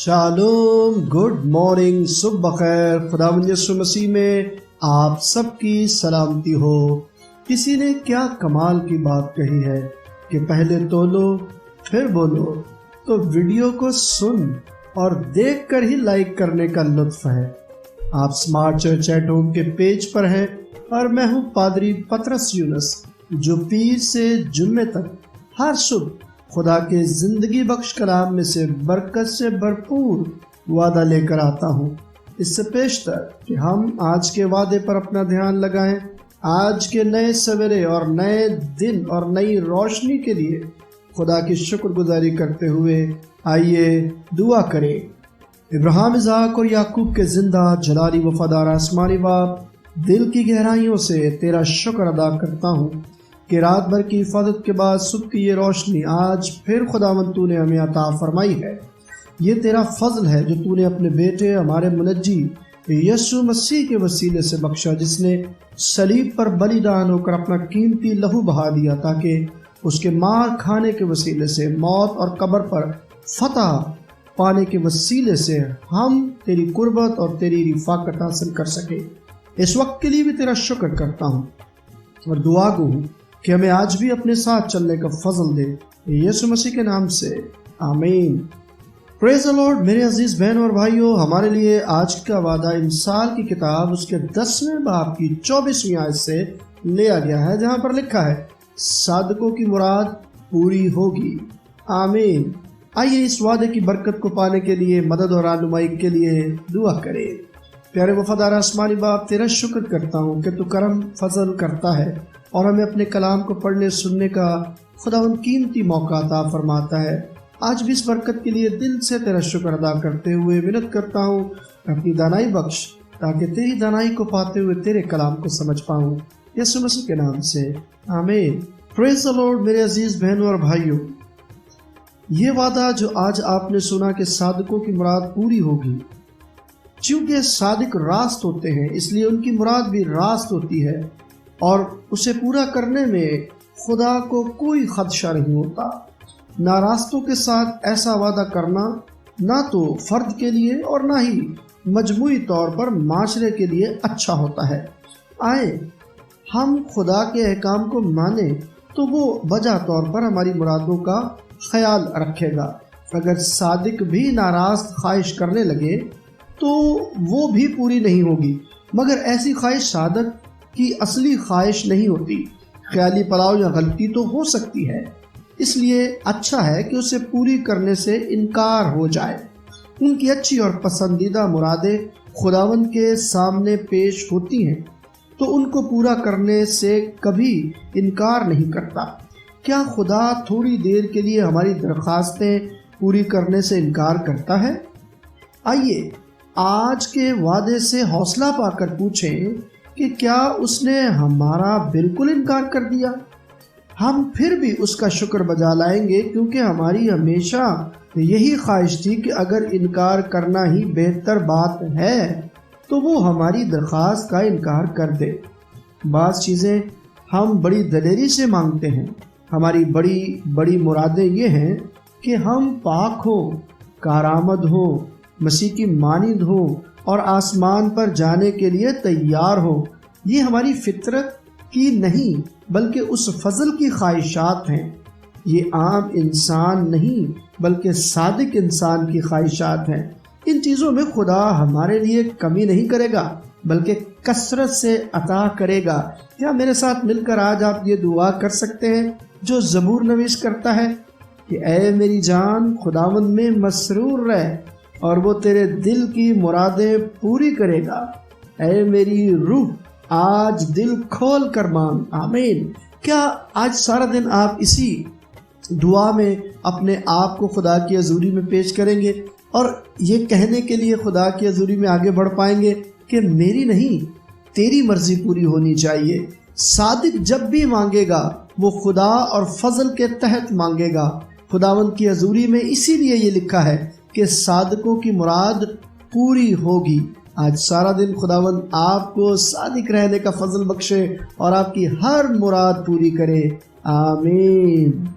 Shalom, good morning, सुबह बखैर। खुदावंद यीशु मसीह में आप सबकी सलामती हो। किसी ने क्या कमाल की बात कही है कि पहले तोलो फिर बोलो। तो वीडियो को सुन और देखकर ही लाइक करने का लुत्फ है। आप स्मार्ट चर्च एट होम के पेज पर हैं और मैं हूं पादरी पतरस यूनुस, जो पीर से जुम्मे तक हर सुबह खुदा के जिंदगी बख्श कलाम में से बरकत से भरपूर वादा लेकर आता हूँ। इससे पेशतर कि हम आज के वादे पर अपना ध्यान लगाएं, आज के नए सवेरे और नए दिन और नई रोशनी के लिए खुदा की शुक्रगुजारी करते हुए आइए दुआ करें। इब्राहिम, इज़हाक और याकूब के जिंदा जलाली वफादार आसमानी बाप, दिल की गहराइयों से तेरा शुक्र अदा करता हूँ कि रात भर की हिफाजत के बाद सुबह की ये रोशनी आज फिर खुदावंद तूने हमें अता फरमाई है। ये तेरा फजल है जो तूने अपने बेटे हमारे मुनज्जी यीशु मसीह के वसीले से बख्शा, जिसने सलीब पर बलिदान होकर अपना कीमती लहू बहा दिया ताकि उसके मार खाने के वसीले से, मौत और कब्र पर फतह पाने के वसीले से हम तेरी कुर्बत और तेरी रिफाकत हासिल कर सके। इस वक्त के लिए भी तेरा शुक्र करता हूँ और दुआ गो हूँ कि हमें आज भी अपने साथ चलने का फजल दे, यीशु मसीह के नाम से आमीन। Praise the Lord. मेरे अजीज बहन और भाइयों, हमारे लिए आज का वादा इंसाल की किताब उसके 10वें बाब की 24वीं आयत से लिया गया है, जहाँ पर लिखा है सादकों की मुराद पूरी होगी। आमीन। आइए इस वादे की बरकत को पाने के लिए, मदद और रहनुमाई के लिए दुआ करें। प्यारे वफादार आसमानी बाप, तेरा शुक्र करता हूँ कि तू करम फजल करता है और हमें अपने कलाम को पढ़ने सुनने का खुदावंद कीमती मौका अता फरमाता है। आज भी इस बरकत के लिए दिल से तेरा शुक्र अदा करते हुए विनत करता हूँ, अपनी दानाई बख्श ताकि तेरी दानाई को पाते हुए तेरे कलाम को समझ पाऊँ, यीशु मसीह के नाम से आमीन। Praise the Lord. मेरे अजीज बहनों और भाइयों, ये वादा जो आज आपने सुना कि सादकों की मुराद पूरी होगी, चूँकि सादिक रास्त होते हैं इसलिए उनकी मुराद भी रास्त होती है और उसे पूरा करने में खुदा को कोई खदशा नहीं होता। नारास्तों के साथ ऐसा वादा करना ना तो फर्द के लिए और ना ही मजमूई तौर पर माशरे के लिए अच्छा होता है। आए हम खुदा के अहकाम को माने तो वो वजह तौर पर हमारी मुरादों का ख्याल रखेगा। अगर सादिक भी नाराज ख्वाहिश करने लगे तो वो भी पूरी नहीं होगी, मगर ऐसी ख्वाहिश सादक की असली ख्वाहिश नहीं होती। ख्याली पलाव या गलती तो हो सकती है, इसलिए अच्छा है कि उसे पूरी करने से इनकार हो जाए। उनकी अच्छी और पसंदीदा मुरादें खुदावंद के सामने पेश होती हैं तो उनको पूरा करने से कभी इनकार नहीं करता। क्या खुदा थोड़ी देर के लिए हमारी दरख्वास्तें पूरी करने से इनकार करता है? आइए आज के वादे से हौसला पाकर पूछें कि क्या उसने हमारा बिल्कुल इनकार कर दिया? हम फिर भी उसका शुक्र बजा लाएंगे, क्योंकि हमारी हमेशा यही ख्वाहिश थी कि अगर इनकार करना ही बेहतर बात है तो वो हमारी दरख्वास्त का इनकार कर दे। बात चीज़ें हम बड़ी दलेरी से मांगते हैं। हमारी बड़ी बड़ी मुरादें ये हैं कि हम पाक हो, कारामद हो, मसीह की मानिंद हो और आसमान पर जाने के लिए तैयार हो। ये हमारी फितरत की नहीं बल्कि उस फजल की ख्वाहिशात हैं। ये आम इंसान नहीं बल्कि सादिक इंसान की ख्वाहिशात हैं। इन चीज़ों में खुदा हमारे लिए कमी नहीं करेगा बल्कि कसरत से अता करेगा। क्या मेरे साथ मिलकर आज आप ये दुआ कर सकते हैं जो ज़बूर नवीस करता है कि ऐ मेरी जान खुदावंद में मसरूर रह और वो तेरे दिल की मुरादें पूरी करेगा। ऐ मेरी रूह आज दिल खोल कर मांग। आमीन। क्या आज सारा दिन आप इसी दुआ में अपने आप को खुदा की हजूरी में पेश करेंगे और ये कहने के लिए खुदा की हजूरी में आगे बढ़ पाएंगे कि मेरी नहीं तेरी मर्जी पूरी होनी चाहिए। सादिक जब भी मांगेगा वो खुदा और फजल के तहत मांगेगा। खुदावंद की हजूरी में इसीलिए ये लिखा है कि सादकों की मुराद पूरी होगी। आज सारा दिन खुदावंद आपको सादिक रहने का फजल बख्शे और आपकी हर मुराद पूरी करे। आमीन।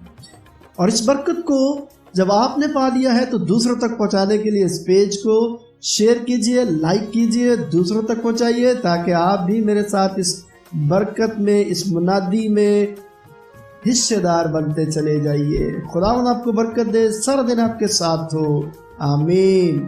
और इस बरकत को جب آپ نے پا لیا ہے تو دوسروں تک پہنچانے کے لیے اس پیج کو شیئر کیجئے، لائک کیجئے، دوسروں تک پہنچائیے تاکہ آپ بھی میرے ساتھ اس برکت میں، اس منادی میں حصے دار بنتے چلے جائیے۔ خداوند آپ کو برکت دے، سارا دن آپ کے ساتھ ہو، آمین۔